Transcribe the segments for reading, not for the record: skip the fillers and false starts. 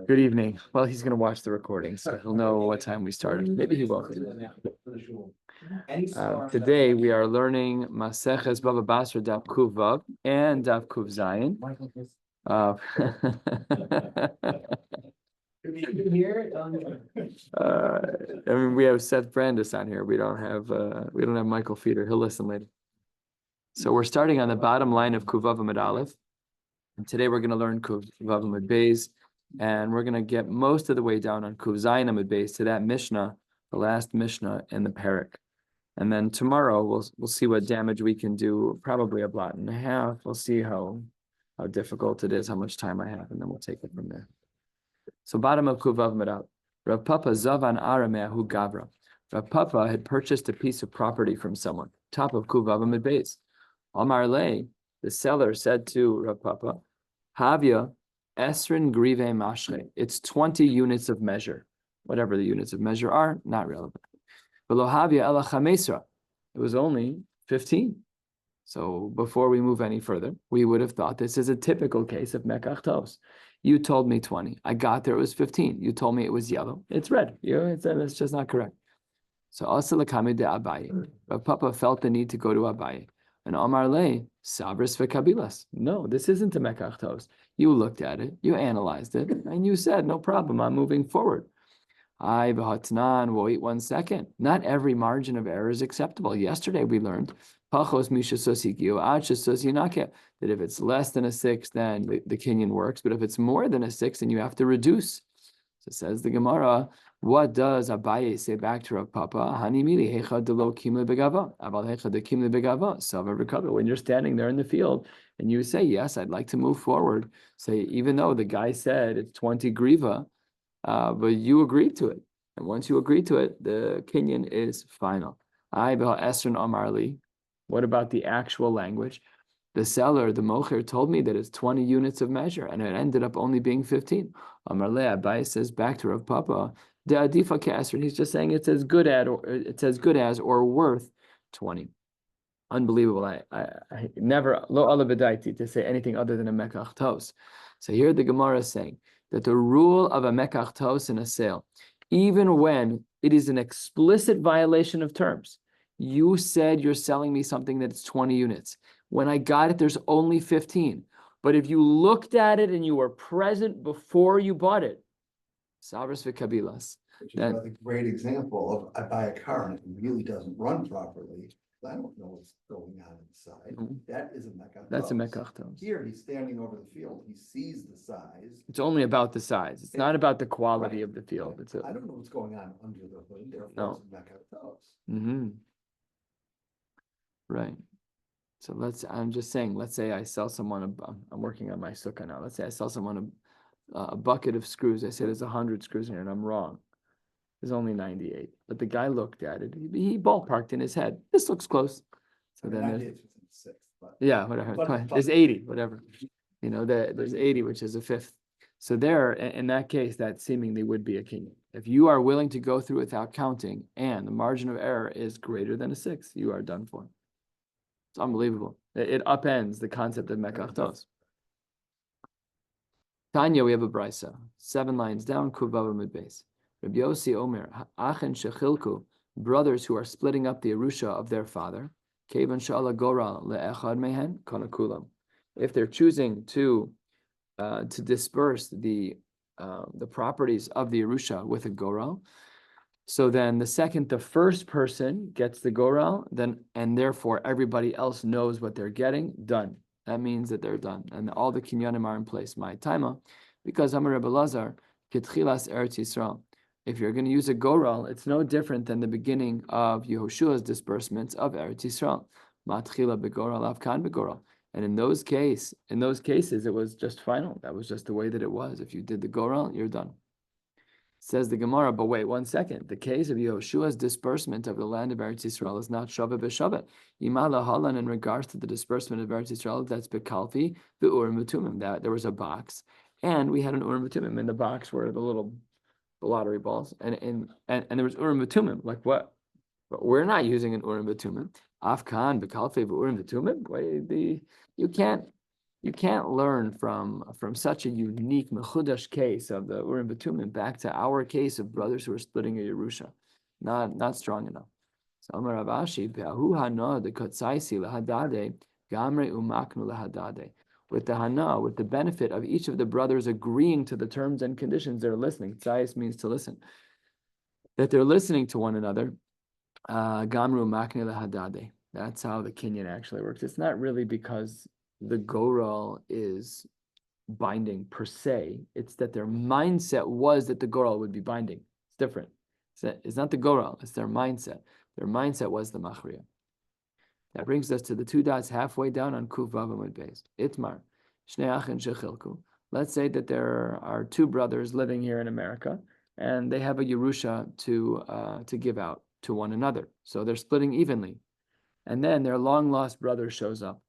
Good evening. Well, he's going to watch the recording, so he'll know what time we started. Maybe he won't. Today we are learning Maseches Bava Basra Daf Kuv Vav and Daf Kuv Zayin. I mean, we have Seth Brandis on here. We don't have Michael Feeder. He'll listen later. So we're starting on the bottom line of Kuv Vav Amud Aleph. And today we're going to learn Kuv Vav Amud Beis, and we're going to get most of the way down on Kuv Zayin Amud Beis to that Mishnah, the last Mishnah in the parak. And then tomorrow we'll see what damage we can do. Probably a blot and a half. We'll see how difficult it is, how much time I have, and then we'll take it from there. So bottom of Kuv Vav Amud Aleph. Rav Papa Zavan Aramehu Gavra. Rav Papa had purchased a piece of property from someone. Top of Kuv Vav Amud Beis. Amar Le, the seller said to Rav Papa, Havya Esrin Grive Mashre. It's 20 units of measure. Whatever the units of measure are, not relevant. Below Havya Ela Chamesra. It was only 15. So before we move any further, we would have thought this is a typical case of Mekach Tos. You told me 20. I got there, it was 15. You told me it was yellow. It's red. It's just not correct. So Asa Lakame de Abaye. Rav Papa felt the need to go to Abaye. And Amar Le, Sabris v'Kabilas. No, this isn't a Mekach Tos. You looked at it, you analyzed it, and you said, no problem, I'm moving forward. Wait 1 second. Not every margin of error is acceptable. Yesterday we learned that if it's less than a 6, then the kinyan works. But if it's more than a 6, then you have to reduce. So says the Gemara, what does Abaye say back to Rav Papa? When you're standing there in the field and you say, yes, I'd like to move forward, say, even though the guy said it's 20 griva, but you agreed to it. And once you agree to it, the kinyan is final. What about the actual language? The seller, the mocher, told me that it's 20 units of measure, and it ended up only being 15. Amar Le, Abaye says back to Rav Papa, the adifa kasr. He's just saying it's as good as or worth 20. Unbelievable. I never lo ala b'daiti to say anything other than a mekach tos. So here the Gemara is saying that the rule of a mekach tos in a sale, even when it is an explicit violation of terms, you said you're selling me something that's 20 units. When I got it, there's only 15. But if you looked at it and you were present before you bought it, Sabras v'kabilas. Which is a great example of I buy a car and it really doesn't run properly. I don't know what's going on inside. Mm-hmm. That is a mekach. That's a mekach tos. Here he's standing over the field. He sees the size. It's only about the size. It's not about the quality of the field. I don't know what's going on under the hood. Therefore, no. It's a mekach tos. Mm-hmm. Right. So I'm just saying, let's say I sell someone, I'm working on my sukkah now. Let's say I sell someone a bucket of screws. I say there's 100 screws in here and I'm wrong. There's only 98. But the guy looked at it. He ballparked in his head. This looks close. So then there's 6, yeah, whatever. There's 80, whatever. There's 80, which is a fifth. So there, in that case, that seemingly would be a kinyan. If you are willing to go through without counting and the margin of error is greater than a 6, you are done for. It's unbelievable. It upends the concept of mekach tos. Tanya, we have a brisa. 7 lines down, Kuv Vav Amud Beis. Rabbi Yossi Omer, Achen Shechilku, brothers who are splitting up the Yerusha of their father, Kevan Shala Goral Le'echad Mehen Konakulam. If they're choosing to disperse the properties of the Yerusha with a Goral, so then the first person gets the Goral, and therefore everybody else knows what they're getting, done. That means that they're done. And all the kinyanim are in place. My taima, because Amar Rebbe Lazar, Ketchilas Eretz Yisrael. If you're going to use a goral, it's no different than the beginning of Yehoshua's disbursements of Eretz Yisrael. Matchila begoral avkan begoral. And in those cases, it was just final. That was just the way that it was. If you did the goral, you're done. Says the Gemara, but wait 1 second. The case of Yehoshua's disbursement of the land of Eretz Yisrael is not Shaveh b'Shaveh. Imala Halan, in regards to the disbursement of Eretz Yisrael, that's Bekalfi, the Urim V'Tumim. That there was a box, and we had an Urim V'Tumim. In the box were the lottery balls, and there was Urim V'Tumim. Like what? But we're not using an Urim V'Tumim. Afkan Bekalfi Urim V'Tumim. You you can't learn from such a unique mechudash case of the Urim B'Tumim back to our case of brothers who are splitting a Yerusha. Not strong enough. So Amar Rav Ashi, Be'ahu hana de kotsaisi lahadade, gamre umaknu lahadade. With the hana, with the benefit of each of the brothers agreeing to the terms and conditions, they're listening. Tzayis means to listen. That they're listening to one another. Gamru makne lahadade. That's how the kinyan actually works. It's not really because the goral is binding per se. It's that their mindset was that the goral would be binding. It's different. It's not the goral, it's their mindset. Their mindset was the machriya. That brings us to the two dots halfway down on Kuf Vav Amud Beis. Itmar, Shnei Achin Shechilku. Let's say that there are two brothers living here in America, and they have a Yerusha to give out to one another. So they're splitting evenly. And then their long-lost brother shows up.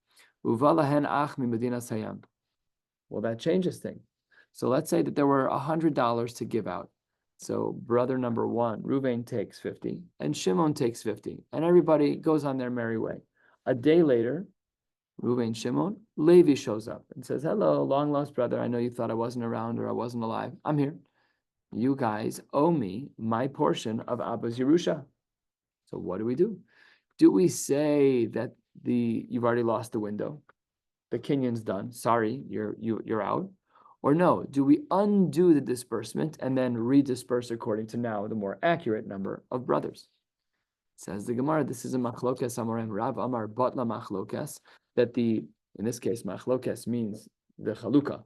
Uvalahen ach mi Medinas Hayam. Well, that changes things. So let's say that there were $100 to give out. So brother number one, Reuven takes 50, and Shimon takes 50, and everybody goes on their merry way. A day later, Reuven, Shimon, Levi shows up and says, hello, long-lost brother, I know you thought I wasn't around or I wasn't alive. I'm here. You guys owe me my portion of Abba's Yerusha. So what do? Do we say that you've already lost the window? The kinyan's done. Sorry, you're out. Or no, do we undo the disbursement and then redisperse according to now the more accurate number of brothers? Says the Gemara, this is a machlokas amorim Rav Amar Batla machlokas, that in this case, machlokas means the chaluka.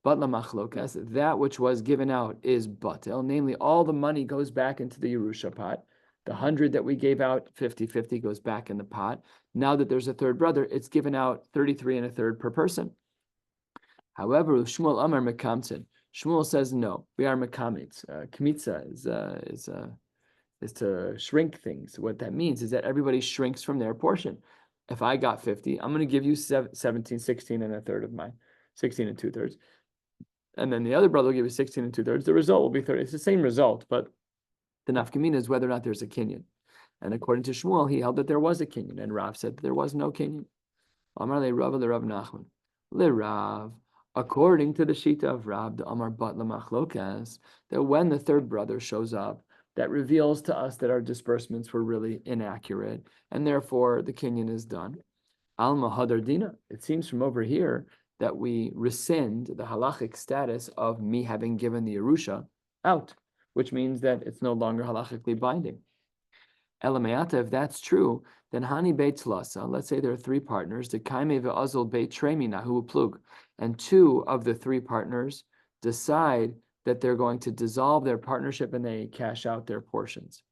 Batla machlokas, that which was given out is batel, namely all the money goes back into the Yerusha pot. The 100 that we gave out, 50-50 goes back in the pot. Now that there's a third brother, it's given out 33 and a third per person. However, Shmuel Amar Mekamtzin. Shmuel says no. We are mekamitz. Kmitza is to shrink things. What that means is that everybody shrinks from their portion. If I got 50, I'm going to give you 17, 16 and a third of mine, 16 and 2/3. And then the other brother will give you 16 and 2/3. The result will be 30. It's the same result, but the nafkamina is whether or not there's a kinyan. And according to Shmuel, he held that there was a kinyan, and Rav said that there was no kinyan. Amar le Rav Nachman. Le Rav. According to the Shita of Rab, the Amar Bat Lamachlokas, that when the third brother shows up, that reveals to us that our disbursements were really inaccurate, and therefore the kinyan is done. Alma Hadardina, it seems from over here that we rescind the halachic status of me having given the Yerusha out, which means that it's no longer halachically binding. Elameata, if that's true, then Hani Beit Tlasa, let's say there are three partners, the Kaime ve'azul Beit Tremi Nahu Plug, and two of the three partners decide that they're going to dissolve their partnership and they cash out their portions.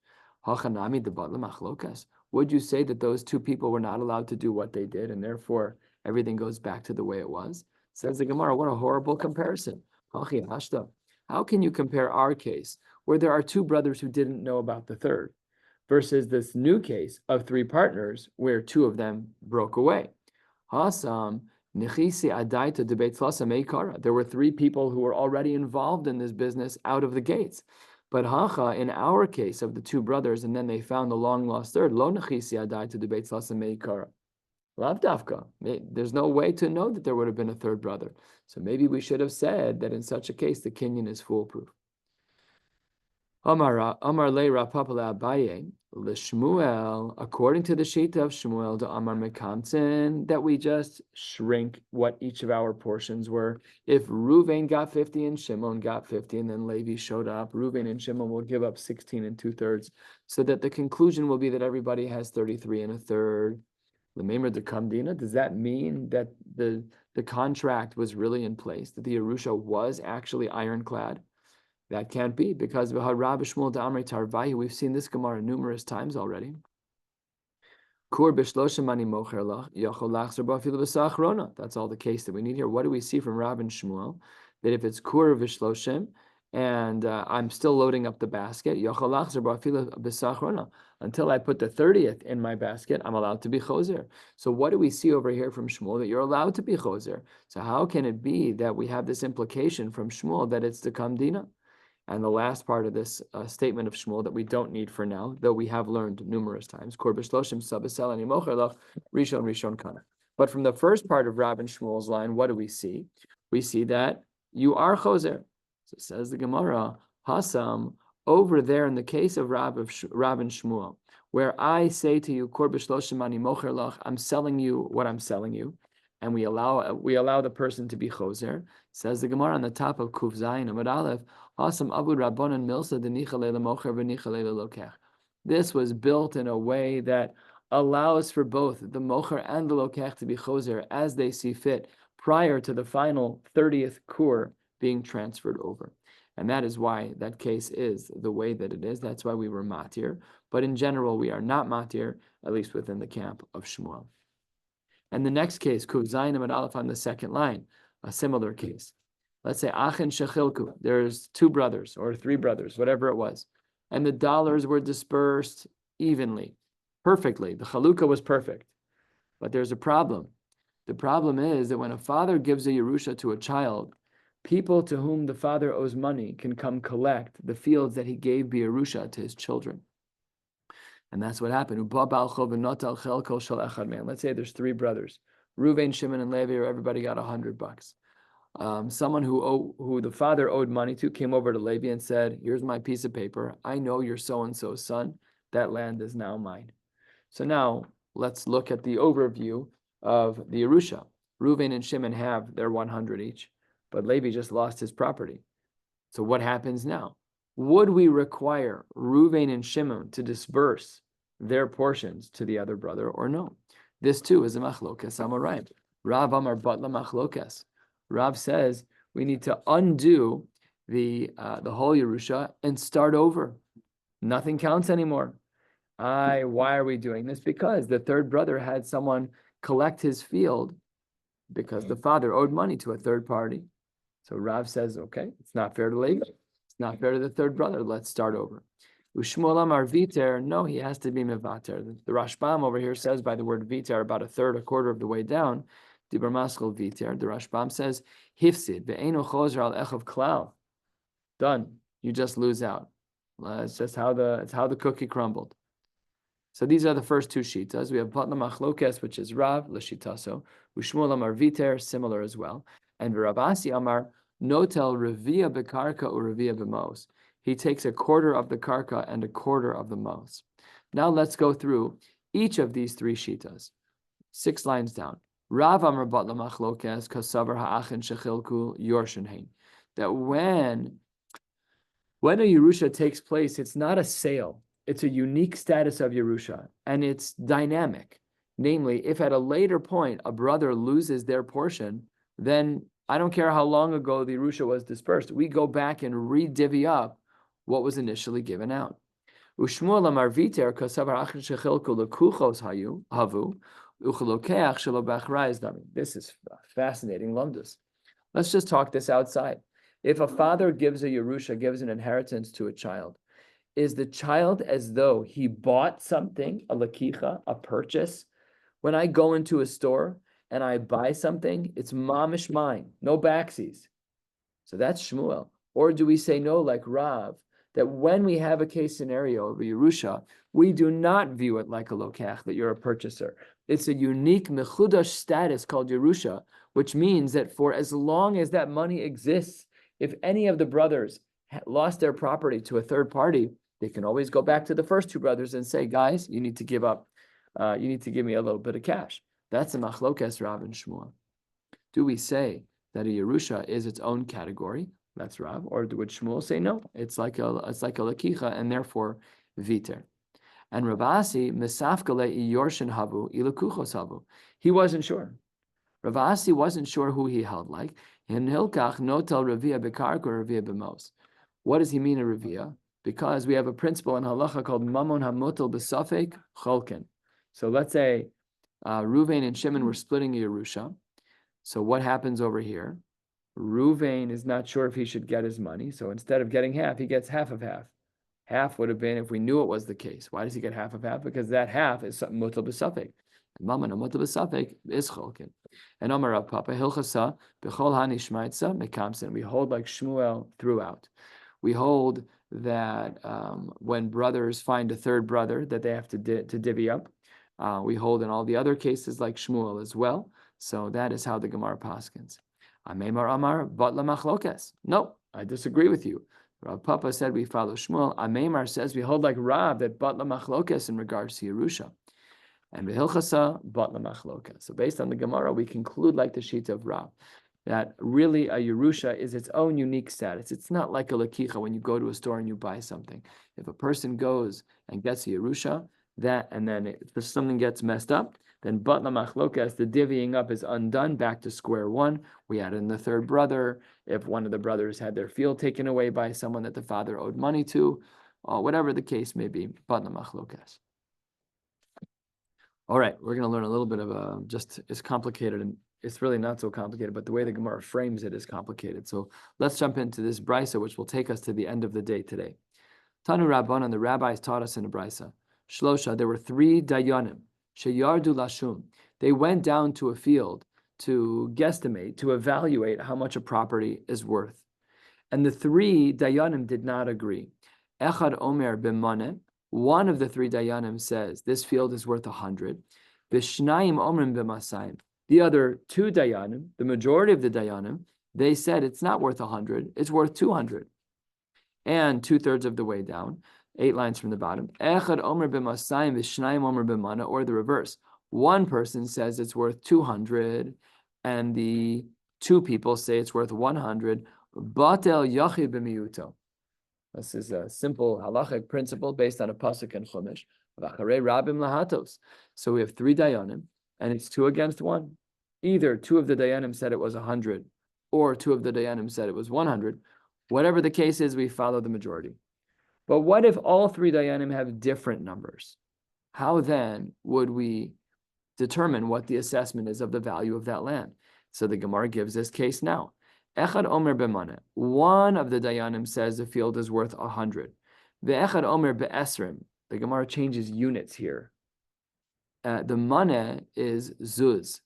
Hachanami debatla machlokas. Would you say that those two people were not allowed to do what they did, and therefore everything goes back to the way it was? Says the Gemara, what a horrible comparison. How can you compare our case, where there are two brothers who didn't know about the third, versus this new case of three partners where two of them broke away? Hasam, there were three people who were already involved in this business out of the gates. But hacha, in our case of the two brothers, and then they found the long lost third, lo nechisi adai to debate tlasa meikara. Lav dafka. There's no way to know that there would have been a third brother. So maybe we should have said that in such a case the kinyan is foolproof. Amar le Rapapala Abaye l'Shmuel, according to the Shita of Shmuel, the Amar Mekamtzin, that we just shrink what each of our portions were. If Reuven got 50 and Shimon got 50, and then Levi showed up, Reuven and Shimon will give up 16 and 2/3, so that the conclusion will be that everybody has 33 and a third. L'meimer de Kamdina, does that mean that the contract was really in place, that the Yerusha was actually ironclad? That can't be, because we've seen this Gemara numerous times already. That's all the case that we need here. What do we see from Rab and Shmuel? That if it's kur v'shloshim, and I'm still loading up the basket, until I put the 30th in my basket, I'm allowed to be choser. So what do we see over here from Shmuel? That you're allowed to be choser. So how can it be that we have this implication from Shmuel that it's the kamdina? And the last part of this statement of Shmuel that we don't need for now, though we have learned numerous times, Kor b'shloshim sabasel ani mocher lach rishon kana. But from the first part of Rab and Shmuel's line, what do we see? We see that you are choser. So says the Gemara, Hasam, over there in the case of Rab and Shmuel, where I say to you, Kor b'shloshim ani mocher lach, I'm selling you what I'm selling you, and we allow the person to be choser. Says the Gemara on the top of Kuf Zayin Amud Aleph, Hasam abu rabbonan milsa denicha leila mocher v'nicha leila lokech. This was built in a way that allows for both the mocher and the lokech to be choser as they see fit prior to the final 30th kur being transferred over. And that is why that case is the way that it is. That's why we were matir. But in general, we are not matir, at least within the camp of Shmuel. And the next case, Kuv Zayin Amud Aleph on the second line, a similar case. Let's say Achen Shechilku. There's 2 brothers or 3 brothers, whatever it was. And the dollars were dispersed evenly, perfectly. The chalukah was perfect. But there's a problem. The problem is that when a father gives a Yerusha to a child, people to whom the father owes money can come collect the fields that he gave Yerusha to his children. And that's what happened. Let's say there's 3 brothers. Reuven, Shimon, and Levi, or everybody got $100. Someone who the father owed money to came over to Levi and said, here's my piece of paper. I know you're so-and-so's son. That land is now mine. So now let's look at the overview of the Yerusha. Reuven and Shimon have their 100 each, but Levi just lost his property. So what happens now? Would we require Reuven and Shimon to disperse their portions to the other brother or no? This too is a machlokas amoraim. Rav Amar Batla machlokas. Rav says we need to undo the whole Yerusha and start over. Nothing counts anymore. Why are we doing this? Because the third brother had someone collect his field because the father owed money to a third party. So Rav says, okay, it's not fair to Levi. It's not fair to the third brother. Let's start over. Ushmuel Amar Viter, no, he has to be mevater. The Rashbam over here says by the word Viter, about a quarter of the way down, Dibur Maskal Viter. The Rashbam says, Hifsid, ve'enu chozer al echav klal. Done. You just lose out. It's just how the cookie crumbled. So these are the first 2 shitas. We have Patna Machlokes, which is Rav, L'shitaso. Ushmuel Amar Viter, similar as well. And Rabasi Amar, Notel Revia Bekarka or Revia B'mos. He takes a quarter of the karka and a quarter of the mos. Now let's go through each of these 3 shitas. 6 lines down. Rav Amar Batla Machlokes, Kasavar Ha'achen Shechilku Yorshin Hein. That when a Yerusha takes place, it's not a sale. It's a unique status of Yerusha, and it's dynamic. Namely, if at a later point a brother loses their portion, then I don't care how long ago the Yerusha was dispersed, we go back and re-divvy up what was initially given out. Ushmuel Amar Viter kasavar achin shechilku lekuchos havu uchelokeach shelo b'achrayis dami. This is fascinating, lumdus. Let's just talk this outside. If a father gives a Yerusha, gives an inheritance to a child, is the child as though he bought something, a lakicha, a purchase? When I go into a store and I buy something, it's mamish mine, no backsies. So that's Shmuel. Or do we say no, like Rav, that when we have a case scenario of a Yerusha, we do not view it like a lokach, that you're a purchaser. It's a unique mechudash status called Yerusha, which means that for as long as that money exists, if any of the brothers lost their property to a third party, they can always go back to the first 2 brothers and say, guys, you need to give up, you need to give me a little bit of cash. That's a machlokes Rav and Shmuel. Do we say that a Yerusha is its own category? That's Rav. Or would Shmuel say no? It's like a lakicha and therefore viter. And Ravasi mesafkale yorshin havu ilakuchos havu. He wasn't sure. Ravasi wasn't sure who he held like. In hilkach notel revia bekarka or revia b'mos. What does he mean a revia? Because we have a principle in halacha called mamon hamutel b'safek cholken. So let's say Reuven and Shimon were splitting a Yerusha. So what happens over here? Reuven is not sure if he should get his money. So instead of getting half, he gets half of half. Half would have been if we knew it was the case. Why does he get half of half? Because that half is mutel b'safek. Mamon hamutel b'safek is cholken. And Amar Rav Papa hilchasa b'chol hanishmaitza mekamsen. We hold like Shmuel throughout. We hold that when brothers find a third brother that they have to divvy up, We hold in all the other cases like Shmuel as well. So that is how the Gemara paskins. Amemar Amar Batla Machlokes. No, I disagree with you. Rav Papa said we follow Shmuel. Amemar says we hold like Rav that Batla Machlokes in regards to Yerusha. And Behilchasa Batla Machlokes. So based on the Gemara, we conclude like the sheet of Rav, that really a Yerusha is its own unique status. It's not like a Lakicha when you go to a store and you buy something. If a person goes and gets a Yerusha, and then if something gets messed up, then Batla Machlokas, the divvying up is undone, back to square one. We add in the third brother. If one of the brothers had their field taken away by someone that the father owed money to, whatever the case may be, Batla Machlokas. All right, we're going to learn a little bit of it's complicated, and it's really not so complicated, but the way the Gemara frames it is complicated. So let's jump into this brisa, which will take us to the end of the day today. Tanu Rabbanan, the rabbis taught us in a brisa. Shlosha, there were 3 dayanim. Sheyardu lashum. They went down to a field to guesstimate, to evaluate how much a property is worth. And the 3 dayanim did not agree. Echad omer b'maneh. One of the 3 dayanim says this field is worth 100. B'shnayim omrim b'masayim. The other 2 dayanim, the majority of the dayanim, they said it's not worth 100, it's worth 200. And 2/3 of the way down, 8 lines from the bottom. Echad omer b'masayim v'shnayim omer b'mana, or the reverse. One person says it's worth 200, and the 2 people say it's worth 100. Batel yachid b'miyuto. This is a simple halachic principle based on a pasuk in Chumash. V'acharei rabim lahatos. So we have 3 dayanim, and it's 2 against 1. Either 2 of the dayanim said it was 100, or 2 of the dayanim said it was 100. Whatever the case is, we follow the majority. But what if all 3 dayanim have different numbers? How then would we determine what the assessment is of the value of that land? So the Gemara gives this case now. Echad omer b'maneh. One of the dayanim says the field is worth 100. Ve'echad omer be'esrim. The Gemara changes units here. The maneh is zuz.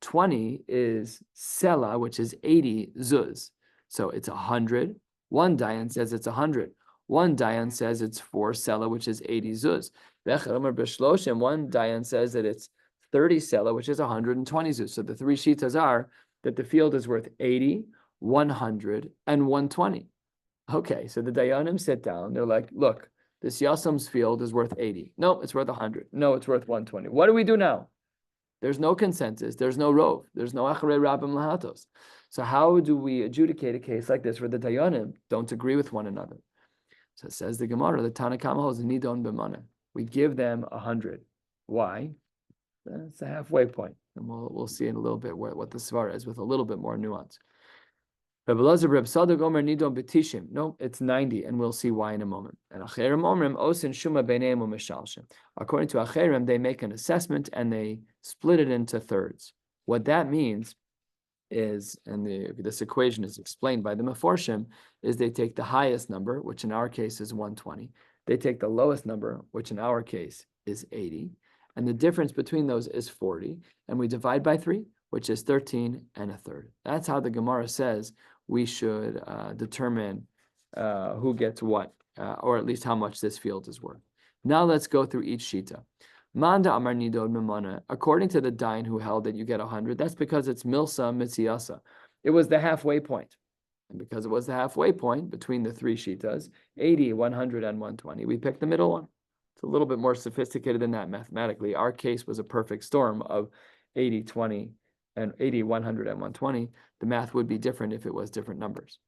20 is sela, which is 80 zuz. So it's 100. One dayan says it's 100. One dayan says it's 4 sela, which is 80 zuz. Ve'echad omer b'shloshim. One dayan says that it's 30 sela, which is 120 zuz. So the 3 shitas are that the field is worth 80, 100, and 120. Okay, so the dayanim sit down. They're like, look, this Yasam's field is worth 80. No, it's worth 100. No, it's worth 120. What do we do now? There's no consensus. There's no rov. There's no acharei rabim lahatos. So how do we adjudicate a case like this where the dayanim don't agree with one another? So it says the Gemara, the Tanakama holds nidon b'maneh. We give them 100. Why? It's a halfway point. And we'll see in a little bit what the svara is with a little bit more nuance. No, it's 90, and we'll see why in a moment. And according to Acherim, they make an assessment and they split it into thirds. What that means is, and this equation is explained by the Meforshim, is they take the highest number, which in our case is 120. They take the lowest number, which in our case is 80. And the difference between those is 40, and we divide by 3, which is 13 1/3. That's how the Gemara says we should determine who gets what, or at least how much this field is worth. Now let's go through each shita. Manda amar nidod memana. According to the dayan who held that you get 100, that's because it's milsa mitziasa. It was the halfway point. And because it was the halfway point between the 3 shitas, 80, 100, and 120, we picked the middle one. It's a little bit more sophisticated than that mathematically. Our case was a perfect storm of 80, 20, and 80, 100, and 120. The math would be different if it was different numbers.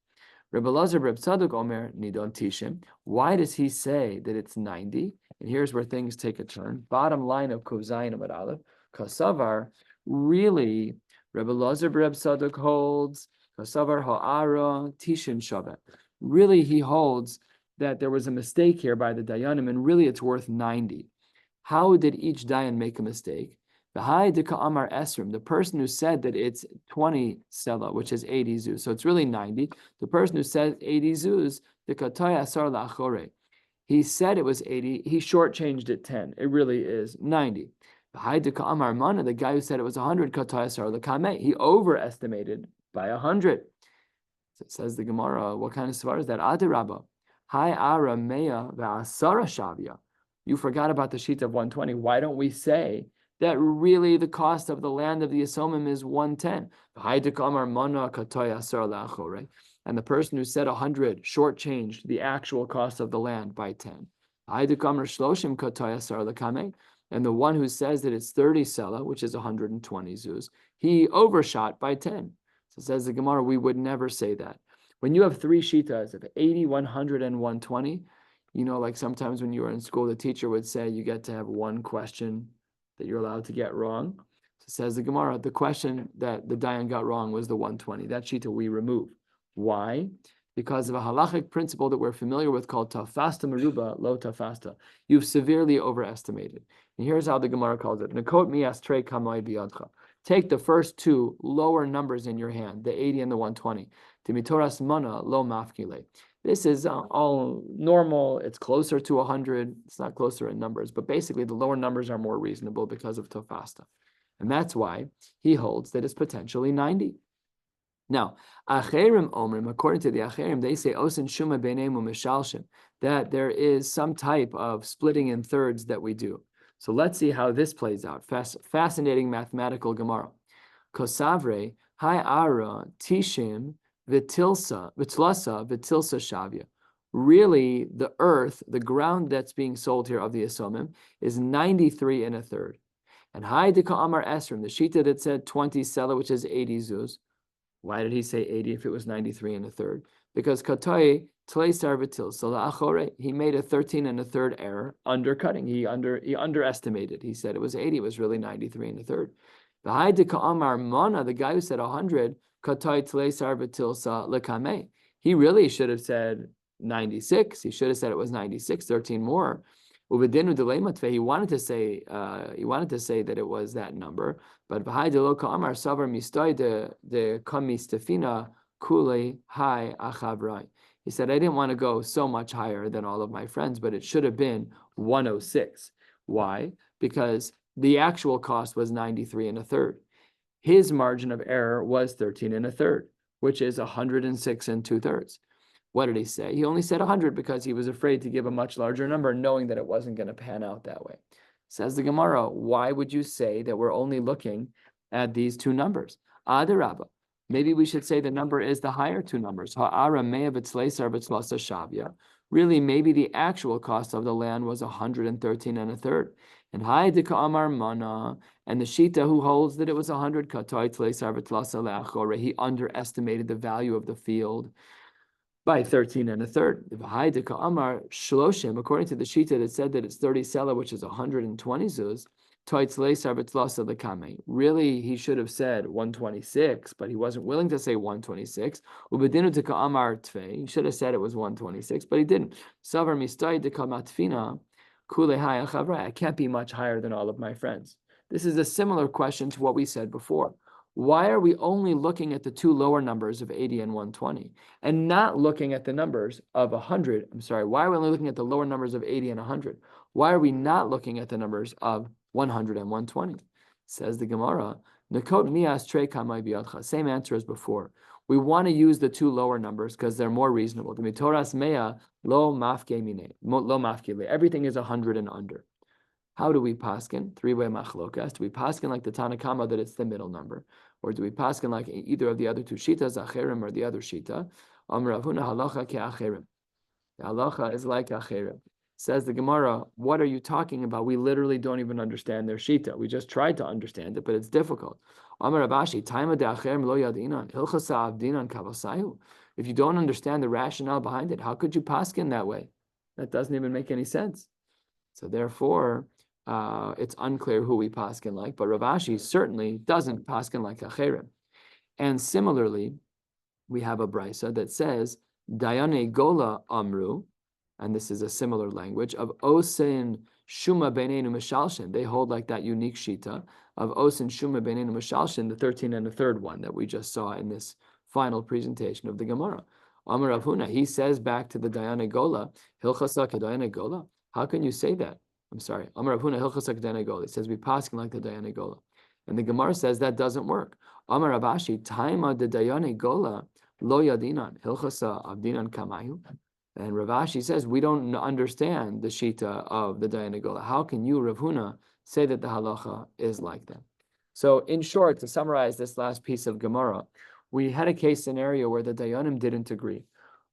Rebbe Lazar Reb Tzadok Omer Nidon Tishim. Why does he say that it's 90? And here's where things take a turn. Bottom line of Kuf Zayin Amud Aleph. Kasavar, really, Rebbe Lazar Reb Tzadok holds Kasavar Ha'ara Tishin Shavet. Really, he holds that there was a mistake here by the dayanim, and really it's worth 90. How did each dayan make a mistake? The person who said that it's 20 sela, which is 80 zuz, so it's really 90. The person who said 80 zuz, he said it was 80, he shortchanged it 10. It really is 90. The guy who said it was 100, he overestimated by 100. So it says the Gemara, what kind of svar is that? Adirabba. Hi ara meya v'asara shavya. you forgot about the sheet of 120. Why don't we say that really the cost of the land of the Yisomim is 110? Right? And the person who said 100 shortchanged the actual cost of the land by 10. And the one who says that it's 30 sela, which is 120 zuz, he overshot by 10. So says the Gemara, we would never say that. When you have three shitas of 80, 100, and 120, like sometimes when you were in school, the teacher would say you get to have one question that you're allowed to get wrong. So says the Gemara, the question that the Dayan got wrong was the 120. That shita we remove. Why? Because of a halachic principle that we're familiar with called tafasta meruba lo tafasta. You've severely overestimated. And here's how the Gemara calls it. Nekot mias trei kamai biyadcha. Take the first two lower numbers in your hand, the 80 and the 120. Timitoras mana lo mafkile. This is all normal. It's closer to 100. It's not closer in numbers, but basically the lower numbers are more reasonable because of tafasta. And that's why he holds that it's potentially 90. Now, Acherim Omrim, according to the Acherim, they say Osin Shuma Beinemu Mishalshim, that there is some type of splitting in thirds that we do. So let's see how this plays out. Fascinating mathematical Gemara. Kosavre, Hai Ara, Tishim, Vitlasa, Vitlasa Shavya. Really, the earth, the ground that's being sold here of the Yisomim, is 93 and a third. And Hai Dika Amar Esrim, the Shita that said 20 sela, which is 80 zuz. Why did he say 80 if it was 93 and a third? Because Katoi Tleisar Vitil Salachore, he made a 13 and a third error, undercutting. He underestimated. He said it was 80, it was really 93 and a third. The Haidika Amar Mana, the guy who said 100, Katoi Tleisar Vitil Sa Lekame. He really should have said 96. He should have said it was 96, 13 more. He wanted to say that it was that number, but he said, I didn't want to go so much higher than all of my friends, but it should have been 106. Why? Because the actual cost was 93 and a third. His margin of error was 13 and a third, which is 106 and 2/3. What did he say? He only said 100 because he was afraid to give a much larger number, knowing that it wasn't going to pan out that way. Says the Gemara, why would you say that we're only looking at these two numbers? Adarabba. Maybe we should say the number is the higher two numbers. Really, maybe the actual cost of the land was 113 and a third. And Haidika Amar Mana, and the Shita who holds that it was 100, he underestimated the value of the field by 13 and a third. Haidika Amar Shloshim, according to the Shita that said that it's 30 sela, which is 120 zuz, really, he should have said 126, but he wasn't willing to say 126. He should have said it was 126, but he didn't. I can't be much higher than all of my friends. This is a similar question to what we said before. Why are we only looking at the two lower numbers of 80 and 120 and not looking at the numbers of 100? Why are we only looking at the lower numbers of 80 and 100? Why are we not looking at the numbers of 100 and 120? Says the Gemara, Nekot mias trei kamai biyadcha. Same answer as before. We want to use the two lower numbers because they're more reasonable. Mitoras mea lo mafke. Everything is 100 and under. How do we paskin? Three-way machlokas. Do we paskin like the Tanakama that it's the middle number? Or do we paskin like either of the other two shitas, acherim or the other shita? Amar Ravuna halacha ke acherim. The halacha is like acherim. Says the Gemara, what are you talking about? We literally don't even understand their shita. We just tried to understand it, but it's difficult. Amar Abashi, taima de acherim lo yadinan, hilchasa avdinan kavasayu. If you don't understand the rationale behind it, how could you paskin that way? That doesn't even make any sense. So therefore, it's unclear who we paskin like, but Rav Ashi certainly doesn't paskin like acherim. And similarly, we have a brisa that says Dayane Gola Amru, and this is a similar language of Osin Shuma Beinenu Mishalshin. They hold like that unique shita of Osin Shuma Beinenu Mishalshin, the 13 and a third one that we just saw in this final presentation of the Gemara. Amar Rav Huna, he says back to the Dayane Gola, Hilchasa Kedayane Gola. How can you say that? Amar Rav Huna Hilchasa Kedayane Gola. It says we paskin like the Dayane Gola. And the Gemara says that doesn't work. Amar Abashi, Taima de Dayane Gola, Lo Yadinan, Hilchasa Abdinan Kamayu. And Rav Ashi says, we don't understand the Shita of the Dayan Gola. How can you, Rav Huna, say that the halacha is like that? So in short, to summarize this last piece of Gemara, we had a case scenario where the Dayanim didn't agree.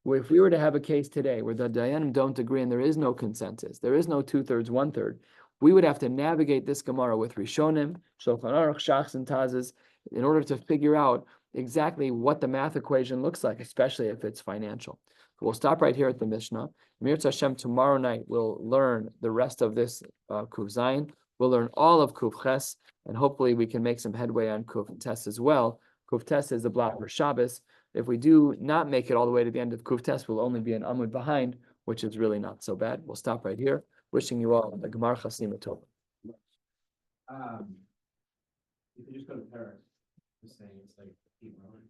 If we were to have a case today where the Dayanim don't agree and there is no consensus, there is no 2/3, 1/3, we would have to navigate this Gemara with Rishonim, Shulchan Aruch, Shachs, and Tazes in order to figure out exactly what the math equation looks like, especially if it's financial. We'll stop right here at the Mishnah. Mirz Hashem, tomorrow night we'll learn the rest of this Kuv Zayin. We'll learn all of Kuv Ches, and hopefully we can make some headway on Kuv Tes as well. Kuv Tes is the block for Shabbos. If we do not make it all the way to the end of Kuv Tes, we'll only be an Amud behind, which is really not so bad. We'll stop right here. Wishing you all a Gemar Chasima Tov. You can just go to Paris, just saying it's like 8 lines.